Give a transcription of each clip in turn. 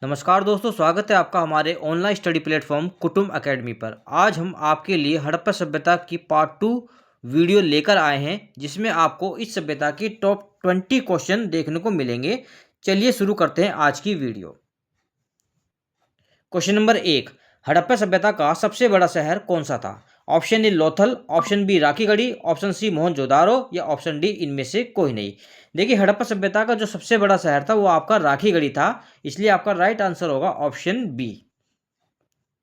नमस्कार दोस्तों, स्वागत है आपका हमारे ऑनलाइन स्टडी प्लेटफॉर्म कुटुंब एकेडमी पर। आज हम आपके लिए हड़प्पा सभ्यता की पार्ट 2 वीडियो लेकर आए हैं, जिसमें आपको इस सभ्यता की टॉप 20 क्वेश्चन देखने को मिलेंगे। चलिए शुरू करते हैं आज की वीडियो। क्वेश्चन नंबर 1, हड़प्पा सभ्यता का सबसे बड़ा शहर कौन सा था? Option A Lothal, option B Rakhigarhi, option C Mohenjodaro या ऑप्शन डी इनमें से कोई नहीं। देखिए, हड़प्पा सभ्यता का जो सबसे बड़ा शहर था वो आपका राखीगढ़ी था, इसलिए आपका राइट आंसर होगा ऑप्शन बी।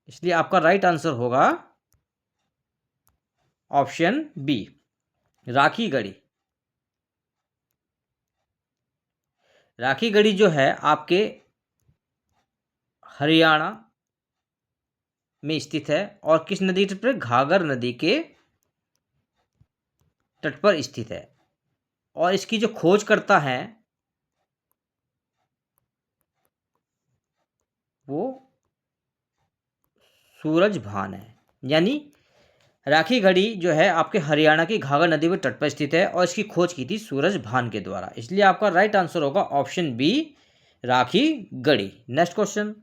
इसलिए आपका राइट आंसर होगा ऑप्शन बी, राखीगढ़ी। राखीगढ़ी जो है आपके हरियाणा में स्थित है और किस नदी के तट पर? घाघर नदी के तट पर स्थित है। और इसकी जो खोज करता है वो सूरजभान है। यानी राखीगढ़ी जो है आपके हरियाणा की घाघर नदी के तट पर स्थित है और इसकी खोज की थी सूरजभान के द्वारा। इसलिए आपका राइट आंसर होगा option B, Rakhigarhi. Next question,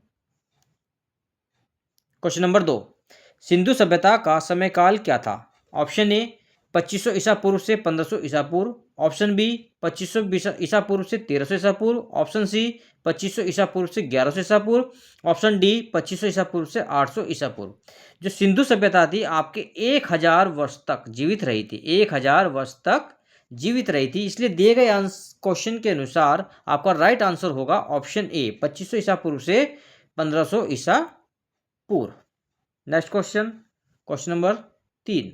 question number 2, Sindhu सभ्यता का समयकाल क्या था? ऑप्शन ए 2500 ईसा पूर्व से 1500 ईसा पूर्व, ऑप्शन बी 2500 ईसा पूर्व से 1300 ईसा पूर्व, ऑप्शन सी 2500 ईसा पूर्व से 1100 ईसा पूर्व, ऑप्शन डी 2500 ईसा पूर्व से 800 ईसा पूर्व। जो सिंधु सभ्यता थी आपके 1000 वर्ष तक जीवित रही थी, 1000 वर्ष तक जीवित रही थी। इसलिए दिए गए क्वेश्चन के अनुसार आपका राइट आंसर होगा ऑप्शन ए, 2500 ईसा पूर्व से 1500 ईसा पूर्व। Next question, question number 3,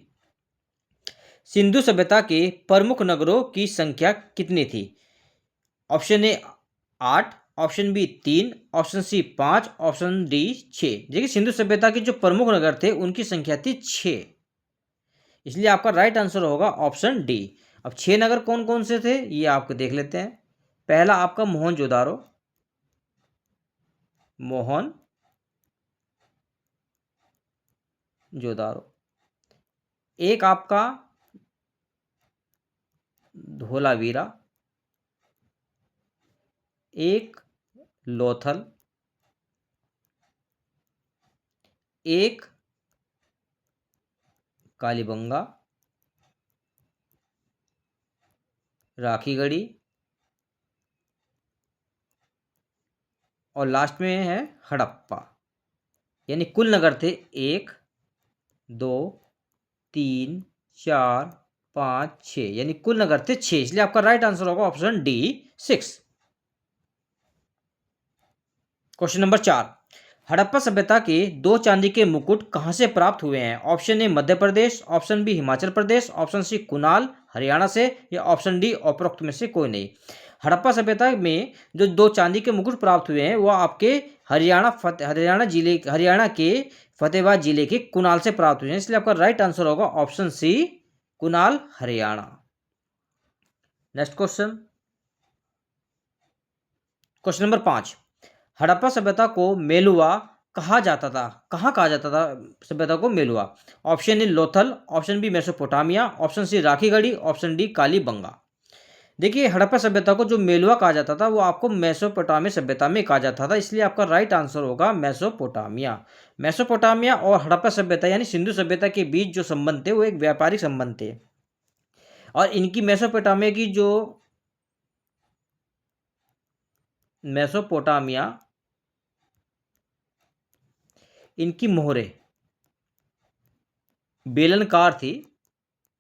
Sindhu सभ्यता के प्रमुख नगरों की संख्या कितनी थी? Option A 8, option B 3, option C 5, option D 6। देखिए, सिंधु सभ्यता के जो प्रमुख नगर थे उनकी संख्या थी 6। इसलिए आपका राइट आंसर होगा ऑप्शन डी। अब 6 नगर कौन कौन से थे ये आपको देख लेते हैं। पहला आपका मोहनजोदारो, मोहनजोदारो। एक आपका धोलावीरा, एक लोथल, एक कालीबंगा, राखीगढ़ी और लास्ट में है हड़प्पा। यानी कुल नगर थे 1, 2, 3, 4, 5, 6। यानी कुल नगर थे 6। इसलिए आपका राइट आंसर होगा option D 6। Question number 4, Harappa सभ्यता के 2 चांदी के मुकुट कहां से प्राप्त हुए हैं? Option A Madhya Pradesh, option B Himachal Pradesh, option C Kunal Haryana से या ऑप्शन डी उपरोक्त में से कोई नहीं। हड़प्पा सभ्यता में जो 2 चांदी के मुकुट प्राप्त हुए हैं वो आपके हरियाणा के फतेहाबाद जिले के कुनाल से प्राप्त हुए हैं। इसलिए आपका राइट आंसर होगा option C, Kunal Haryana. Next question, question number 5, Harappa सभ्यता को मेलुआ कहा जाता था? कहाँ कहा जाता था सभ्यता को Meluha? Option A Lothal, option B Mesopotamia, option C Rakhigarhi, option D Kalibangan. देखिए, हड़प्पा सभ्यता को जो मेलुआ कहा जाता था वो आपको मेसोपोटामिया सभ्यता में कहा जाता था। इसलिए आपका राइट आंसर होगा मेसोपोटामिया। मेसोपोटामिया और हड़प्पा सभ्यता यानी सिंधु सभ्यता के बीच जो संबंध थे वो एक व्यापारिक संबंध थे। और इनकी मेसोपोटामिया इनकी मोहरें बेलनकार थी,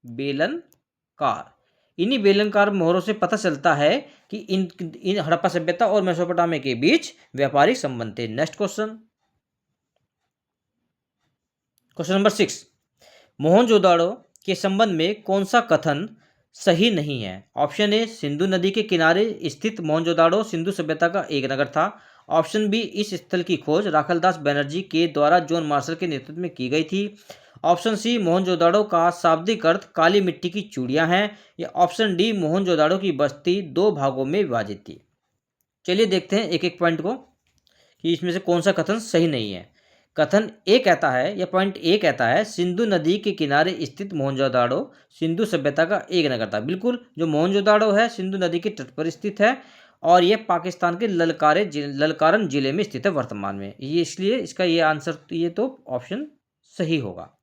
बेलनकार। इन्हीं बेलनकार मोहरों से पता चलता है कि इन हड़प्पा सभ्यता और मेसोपोटामिया के बीच व्यापारिक संबंध थे। Next question, question number 6, Mohenjodaro के संबंध में कौन सा कथन सही नहीं है? ऑप्शन ए सिंधु नदी के किनारे स्थित मोहनजोदाड़ो सिंधु सभ्यता का एक नगर था, ऑप्शन बी इस स्थल की खोज राखलदास बनर्जी के द्वारा जॉन मार्शल के नेतृत्व में की गई थी, ऑप्शन सी मोहनजोदाड़ो का शाब्दिक अर्थ काली मिट्टी की चूड़ियां हैं, या ऑप्शन डी मोहनजोदाड़ो की बस्ती 2 भागों में विभाजित थी। चलिए देखते हैं एक एक पॉइंट को कि इसमें से कौन सा कथन सही नहीं है। कथन ए कहता है या पॉइंट ए कहता है सिंधु नदी के किनारे स्थित मोहनजोदाड़ो सिंधु सभ्यता का एक नगर था। बिल्कुल, जो मोहनजोदाड़ो है सिंधु नदी के तट पर स्थित है और ये पाकिस्तान के ललकारन जिले में स्थित है वर्तमान में। ये इसलिए इसका ये आंसर ये तो ऑप्शन सही होगा।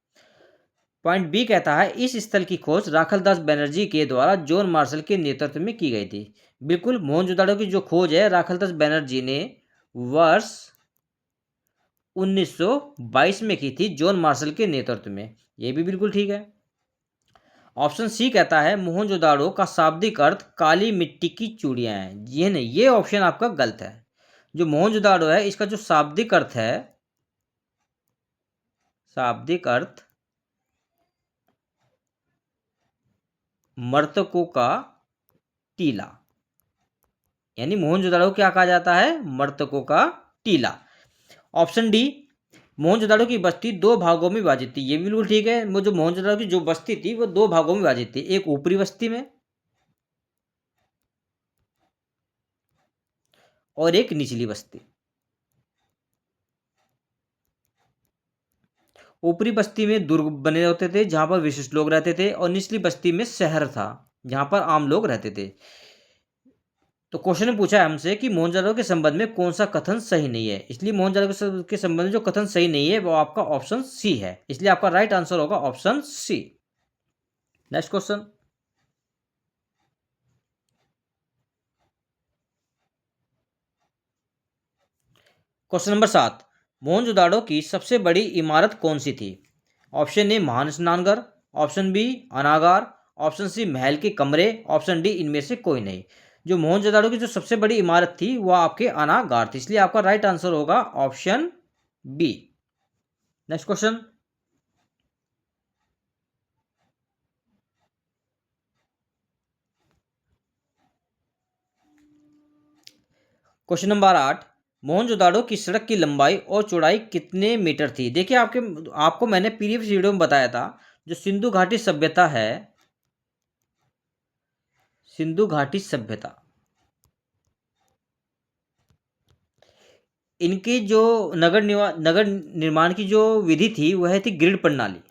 पॉइंट बी कहता है इस स्थल की खोज राखलदास बनर्जी के द्वारा जॉन मार्शल के नेतृत्व में की गई थी। बिल्कुल, मोहनजोदाड़ो की जो खोज है राखलदास बनर्जी ने वर्ष 1922 में की थी जॉन मार्शल के नेतृत्व में। ये भी बिल्कुल ठीक है। ऑप्शन सी कहता है मोहनजोदाड़ो का शाब्दिक अर्थ काली मिट्टी की चूड़ियां हैं। ये नहीं, ये ऑप्शन आपका गलत है। जो मोहनजोदाड़ो है इसका जो शाब्दिक अर्थ है, शाब्दिक अर्थ मर्तकों का टीला, यानी मोहनजोदाड़ो क्या कहा जाता है? मर्तकों का टीला। ऑप्शन डी, मोहनजोदाड़ो की बस्ती दो भागों में विभाजित थी। ये भी बिल्कुल ठीक है। वो जो मोहनजोदाड़ो की जो बस्ती थी वो दो भागों में विभाजित थी, एक ऊपरी बस्ती में और एक निचली बस्ती। ऊपरी बस्ती में दुर्ग बने होते थे जहां पर विशिष्ट लोग रहते थे, और निचली बस्ती में शहर था जहां पर आम लोग रहते थे। तो क्वेश्चन ने पूछा है हमसे कि मोहनजोदाड़ो के संबंध में कौन सा कथन सही नहीं है, इसलिए मोहनजोदाड़ो के संबंध में जो कथन सही नहीं है वो आपका ऑप्शन सी है, इसलिए आपका राइट आंसर होगा option C. Next question, question number 7, Mohenjodaro की सबसे बड़ी इमारत कौन सी थी? ऑप्शन ए महान स्नानघर, ऑप्शन बी अनागार, ऑप्शन सी महल के कमरे, ऑप्शन डी इनमें से कोई नहीं। जो मोहनजोदाड़ो की जो सबसे बड़ी इमारत थी वह आपके अनागार थी, इसलिए आपका राइट आंसर होगा option B. Next question, question number 8, Mohenjodaro की सड़क की लंबाई और चौड़ाई कितने मीटर थी? देखिए आपको मैंने प्रीवियस वीडियो में बताया था, जो सिंधु घाटी सभ्यता है, सिंधु घाटी सभ्यता, इनकी जो नगर निर्माण की जो विधि थी वह थी ग्रिड प्रणाली।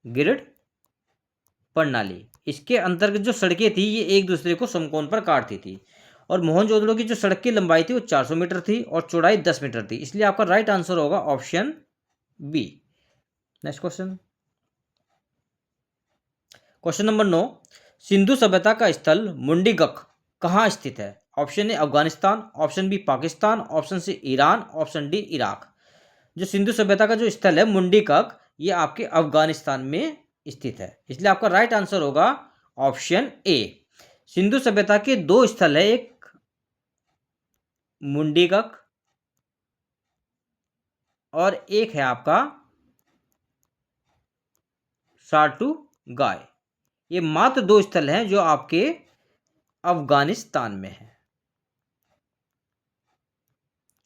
ग्रिड प्रणाली, इसके अंतर्गत जो सड़कें थी ये एक दूसरे को समकोण पर काटती थी, और मोहनजोदड़ो की जो सड़क की लंबाई थी वो 400 मीटर थी और चौड़ाई 10 मीटर थी, इसलिए आपका राइट आंसर होगा option B. Next question, question number 9, Sindhu सभ्यता का स्थल मुंडीगक कहाँ स्थित है? Option A Afghanistan, option B Pakistan, option C Iran, option D Iraq. जो सिंधु सभ्यता का जो स्थल है मुंडीकक, ये आपके अफगानिस्तान में स्थित है, इसलिए आपका राइट आंसर होगा ऑप्शन ए। सिंधु सभ्यता के दो स्थल है, एक मुंडीगक और एक है आपका सार्टुगाय। ये मात्र दो स्थल हैं जो आपके अफगानिस्तान में है,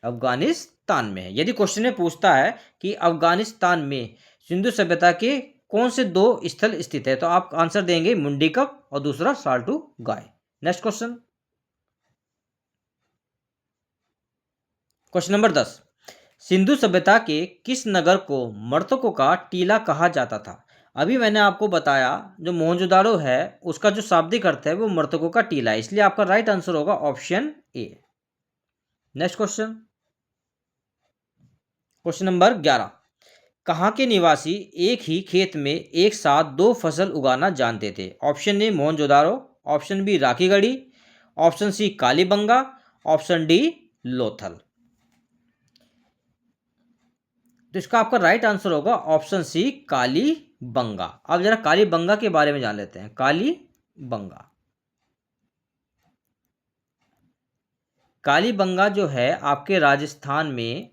अफगानिस्तान में है। यदि क्वेश्चन में पूछता है कि अफगानिस्तान में सिंधु सभ्यता के कौन से दो स्थल स्थित है, तो आप आंसर देंगे मुंडीकक और दूसरा Shortugai. Next question, question number 10, Sindhu सभ्यता के किस नगर को मर्तकों का टीला कहा जाता था? अभी मैंने आपको बताया जो मोहनजोदाड़ो है उसका जो शाब्दिक अर्थ है वो मर्तकों का टीला है, इसलिए आपका राइट आंसर होगा ऑप्शन ए। नेक्स्ट क्वेश्चन, क्वेश्चन नंबर 11, कहाँ के निवासी एक ही खेत में एक साथ दो फसल उगाना जानते थे? Option A Mohenjodaro, option B Rakhigarhi, option C Kalibangan, option D Lothal. तो इसका आपका राइट आंसर होगा ऑप्शन सी कालीबंगा। अब जरा कालीबंगा के बारे में जान लेते हैं। कालीबंगा, कालीबंगा जो है आपके राजस्थान में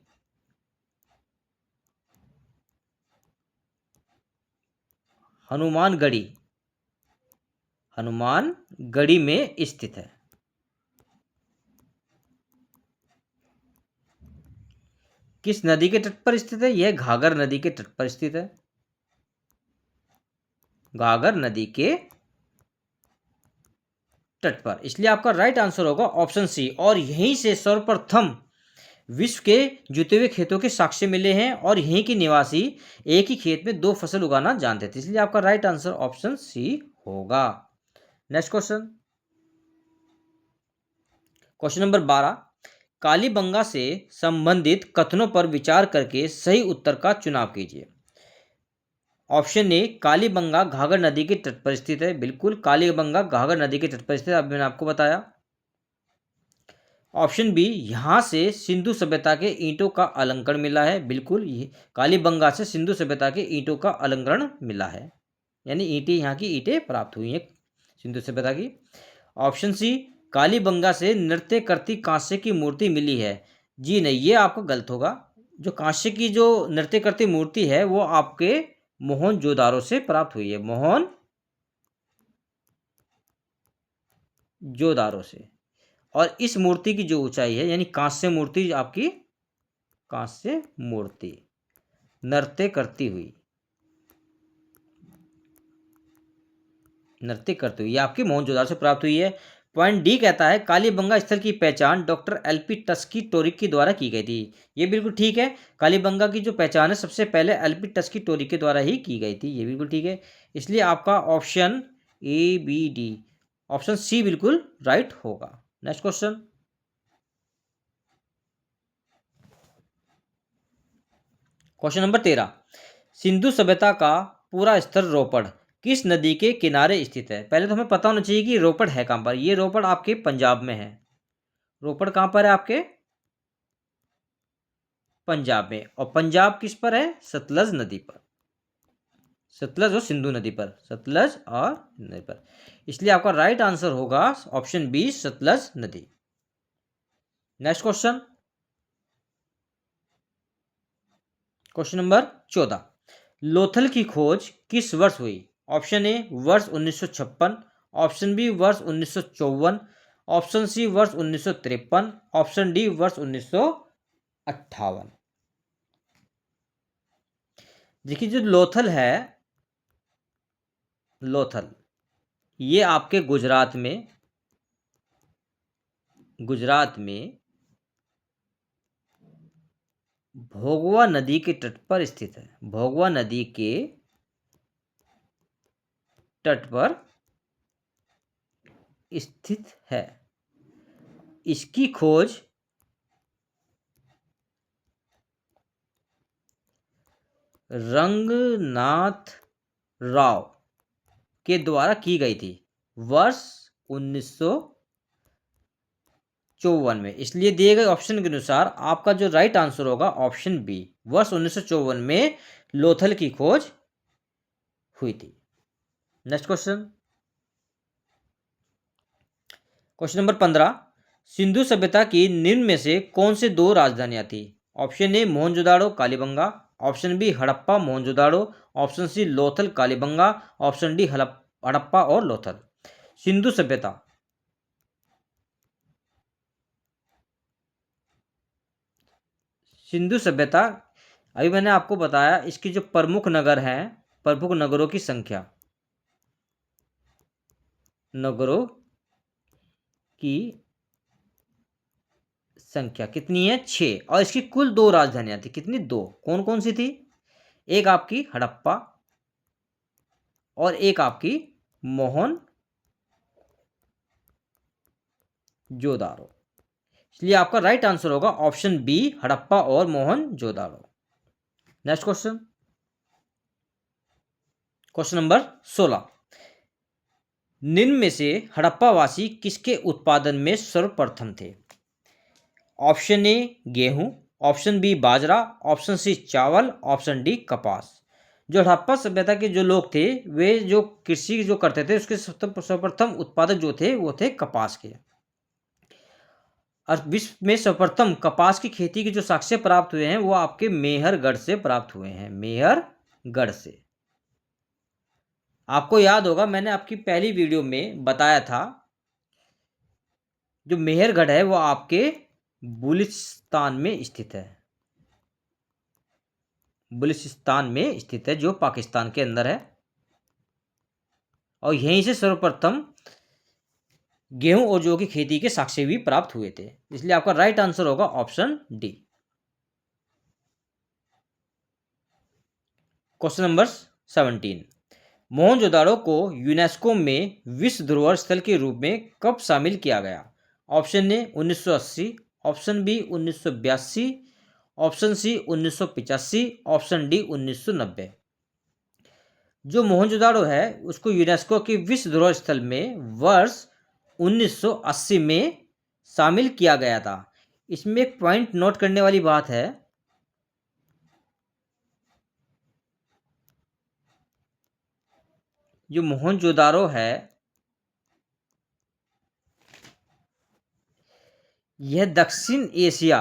हनुमानगढ़ी में स्थित है। किस नदी के तट पर स्थित है? यह घाघर नदी के तट पर स्थित है, घाघर नदी के तट पर, इसलिए आपका राइट आंसर होगा ऑप्शन सी। और यहीं से सर्वप्रथम विश्व के जुते हुए खेतों के साक्ष्य मिले हैं, और यहीं के निवासी एक ही खेत में दो फसल उगाना जानते थे, इसलिए आपका राइट आंसर ऑप्शन सी होगा। Next question, question number 12, Kalibangan से संबंधित कथनों पर विचार करके सही उत्तर का चुनाव कीजिए। ऑप्शन ए, कालीबंगा घाघर नदी के तट पर स्थित है। बिल्कुल, कालीबंगा घाघर नदी के तट पर स्थित है, अभी मैंने आपको बताया। ऑप्शन बी, यहाँ से सिंधु सभ्यता के ईंटों का अलंकरण मिला है। बिल्कुल, ये कालीबंगा से सिंधु सभ्यता के ईंटों का अलंकरण मिला है, यानी ईंटें, यहाँ की ईंटें प्राप्त हुई हैं सिंधु सभ्यता की। ऑप्शन सी, कालीबंगा से नृत्य करती कांस्य की मूर्ति मिली है। जी नहीं, ये आपका गलत होगा। जो कांस्य की जो नृत्य करती मूर्ति है वो आपके मोहनजोदारो से प्राप्त हुई है, मोहनजोदारो से। और इस मूर्ति की जो ऊंचाई है, यानी कांस्य मूर्ति, आपकी कांस्य मूर्ति नृत्य करती हुई, ये आपकी मोहनजोदारो से प्राप्त हुई है। पॉइंट डी कहता है, कालीबंगा स्थल की पहचान डॉक्टर एलपी टस्की टोरिक द्वारा की गई थी। ये बिल्कुल ठीक है, कालीबंगा की जो पहचान है सबसे पहले एलपी टस्की टोरिक के द्वारा ही की गई थी, ये बिल्कुल ठीक है। इसलिए आपका option A B D, option C बिल्कुल राइट होगा। Next question, question number 13, Sindhu सभ्यता का पूरा स्थल रोपड़ किस नदी के किनारे स्थित है? पहले तो हमें पता होना चाहिए कि रोपड़ है कहां पर। ये रोपड़ आपके पंजाब में है। रोपड़ कहां पर है? आपके पंजाब में। और पंजाब किस पर है? सतलज नदी पर, सतलज और सिंधु नदी पर, सतलज और नदी पर। इसलिए आपका राइट आंसर होगा ऑप्शन बी, सतलज नदी। Next question, question number 14, Lothal की खोज किस वर्ष हुई? ऑप्शन ए, वर्ष 1956, ऑप्शन बी, वर्ष 1954, ऑप्शन सी, वर्ष 1953, ऑप्शन डी, वर्ष 1958। देखिए, जो लोथल है, लोथल ये आपके गुजरात में भोगवा नदी के तट पर स्थित है। भोगवा नदी के तट पर स्थित है। इसकी खोज रंगनाथ राव के द्वारा की गई थी वर्ष 1954 में। इसलिए दिए गए ऑप्शन के अनुसार आपका जो राइट आंसर होगा ऑप्शन बी, वर्ष 1954 में लोथल की खोज हुई थी। Next question, question number 15, Sindhu सभ्यता की निम्न में से कौन से दो राजधानियां थी? Option A, Mohenjodaro Kalibangan, option B, Harappa Mohenjodaro, option C, Lothal Kalibangan, option D, Harappa और लोथल। सिंधु सभ्यता अभी मैंने आपको बताया, इसकी जो प्रमुख नगर हैं, प्रमुख नगरों की संख्या, नगरों की संख्या कितनी है? 6। और इसकी कुल 2 राजधानियां थी। कितनी? 2। कौन कौन सी थी? एक आपकी हड़प्पा और एक आपकी मोहनजोदाड़ो। इसलिए आपका राइट आंसर होगा ऑप्शन बी, हड़प्पा और Mohenjodaro. Next question, question number 16, निम्न में से हड़प्पावासी किसके उत्पादन में सर्वप्रथम थे? ऑप्शन ए, गेहूं, ऑप्शन बी, बाजरा, ऑप्शन सी, चावल, ऑप्शन डी, कपास। जो हड़प्पा सभ्यता के जो लोग थे, वे जो कृषि जो करते थे, उसके सर्वप्रथम उत्पादक जो थे वो थे कपास के। और विश्व में सर्वप्रथम कपास की खेती के जो साक्ष्य प्राप्त हुए हैं वो आपके मेहरगढ़ से प्राप्त हुए हैं, मेहरगढ़ से। आपको याद होगा, मैंने आपकी पहली वीडियो में बताया था, जो मेहरगढ़ है वो आपके बलूचिस्तान में स्थित है, बलूचिस्तान में स्थित है, जो पाकिस्तान के अंदर है। और यहीं से सर्वप्रथम गेहूं और जौ की खेती के साक्ष्य भी प्राप्त हुए थे। इसलिए आपका राइट आंसर होगा option D. Question number 17, Mohenjodaro को यूनेस्को में विश्व धरोहर स्थल के रूप में कब शामिल किया गया? Option A 1980, option B 1982, option C 1985, option D 1990। जो मोहनजोदाड़ो है उसको यूनेस्को के विश्व धरोहर स्थल में वर्ष 1980 में शामिल किया गया था। इसमें एक पॉइंट नोट करने वाली बात है, जो मोहनजोदाड़ो है यह दक्षिण एशिया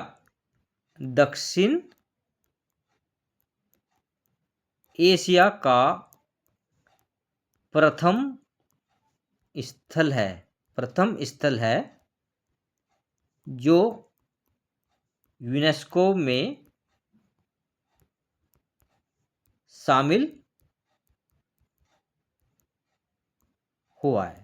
का प्रथम स्थल है जो यूनेस्को में शामिल हुआ है।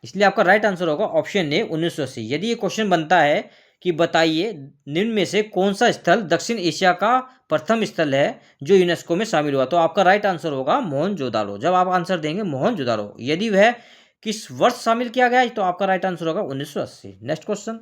इसलिए आपका राइट आंसर होगा ऑप्शन ए 1980। यदि ये क्वेश्चन बनता है कि बताइए निम्न में से कौन सा स्थल दक्षिण एशिया का प्रथम स्थल है जो यूनेस्को में शामिल हुआ, तो आपका राइट आंसर होगा मोहनजोदाड़ो। जब आप आंसर देंगे मोहनजोदाड़ो, यदि वह किस वर्ष शामिल किया गया तो आपका राइट आंसर होगा 1980। Next question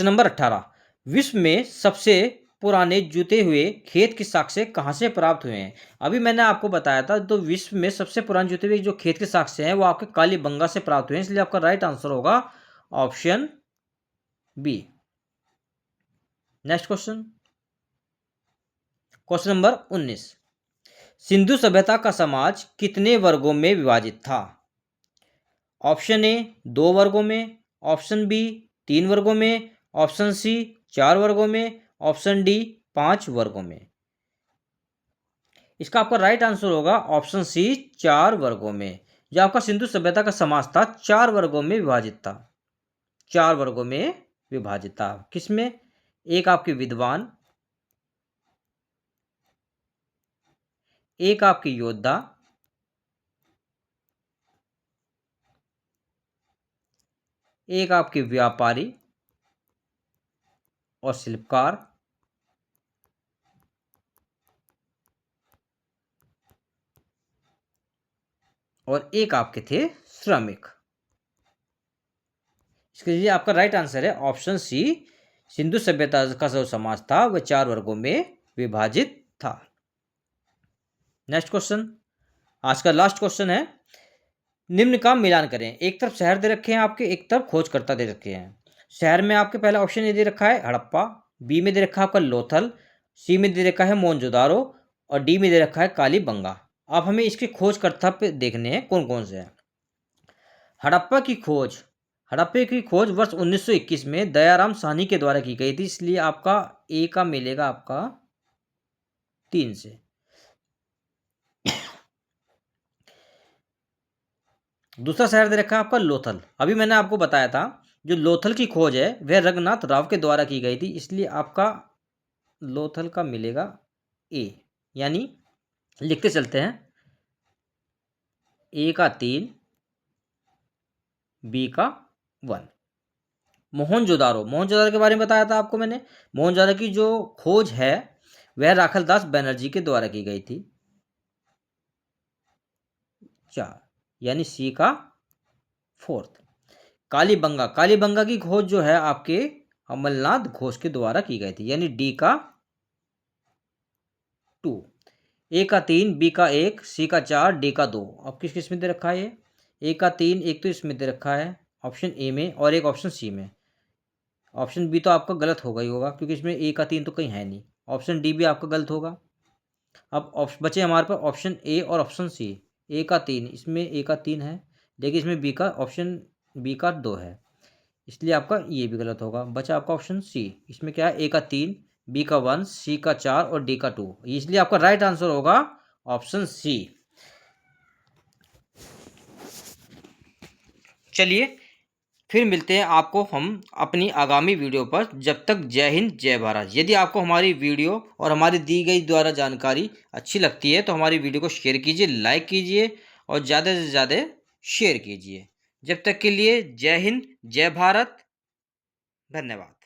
number 18। विश्व में सबसे पुराने जुते हुए खेत के साक्ष्य कहाँ से प्राप्त हुए हैं? अभी मैंने आपको बताया था, तो विश्व में सबसे पुराने जुते हुए जो खेत के साक्ष्य हैं वो आपके कालीबंगा से प्राप्त हुए हैं, इसलिए आपका राइट आंसर होगा option B. Next question number 19। Sindhu सभ्यता का समाज कितने वर्गों में विभाजित था? ऑप्शन ए 2 वर्गों में, ऑप्शन बी 3 वर्गों में, ऑप्शन सी 4 वर्गों में, ऑप्शन डी 5 वर्गों में। इसका आपका राइट आंसर होगा ऑप्शन सी 4 वर्गों में। जो आपका सिंधु सभ्यता का समाज था 4 वर्गों में विभाजित था। 4 वर्गों में विभाजित था। किसमें? एक आपके विद्वान, एक आपके योद्धा, एक आपके व्यापारी और शिल्पकार, और एक आपके थे श्रमिक। इसके लिए आपका राइट आंसर है ऑप्शन सी। सिंधु सभ्यता का जो समाज था वह 4 वर्गों में विभाजित था। नेक्स्ट क्वेश्चन, आज का लास्ट क्वेश्चन है। निम्न का मिलान करें। एक तरफ शहर दे रखे हैं आपके, एक तरफ खोजकर्ता दे रखे हैं। शहर में आपके पहला ऑप्शन ये दे रखा है हड़प्पा, बी में दे रखा है आपका लोथल, सी में दे रखा है मोहनजोदारो और डी में दे रखा है कालीबंगा। अब हमें इसके खोजकर्ता पे देखने हैं कौन कौन से हैं। हड़प्पा की खोज वर्ष 1921 में दयाराम साहनी के द्वारा की गई थी, इसलिए आपका ए का मिलेगा आपका 3 से। दूसरा शहर दे रखा है आपका लोथल। अभी मैंने आपको बताया था जो लोथल की खोज है वह रंगनाथ राव के द्वारा की गई थी, इसलिए आपका लोथल का मिलेगा ए। यानी लिखते चलते हैं, ए का 3, बी का 1। मोहनजोदारो के बारे में बताया था आपको मैंने। मोहनजोदारो की जो खोज है वह राखल दास बनर्जी के द्वारा की गई थी, 4, यानी सी का 4। कालीबंगा की खोज जो है आपके अमलनाथ घोष के द्वारा की गई थी, यानी डी का 2। ए का 3, बी का 1, सी का 4, डी का 2। अब किस किस में दे रखा है ये? ए का 3 एक तो इसमें दे रखा है ऑप्शन ए में और एक ऑप्शन सी में। ऑप्शन बी तो आपका गलत होगा ही होगा क्योंकि इसमें ए का 3 तो कहीं है नहीं। ऑप्शन डी भी आपका गलत होगा। अब बचे हमारे पास ऑप्शन ए और ऑप्शन सी। ए का 3, इसमें ए का 3 है लेकिन इसमें ऑप्शन बी का 2 है, इसलिए आपका ये भी गलत होगा। बचा आपका ऑप्शन सी, इसमें क्या है? ए का 3, बी का 1, सी का 4 और डी का 2, इसलिए आपका राइट आंसर होगा ऑप्शन सी। चलिए फिर मिलते हैं आपको हम अपनी आगामी वीडियो पर। जब तक जय हिंद जय भारत। यदि आपको हमारी वीडियो और हमारी दी गई द्वारा जानकारी अच्छी लगती है तो हमारी वीडियो को शेयर कीजिए, लाइक कीजिए और ज़्यादा से ज़्यादा शेयर कीजिए। जब तक के लिए जय हिंद जय भारत, धन्यवाद।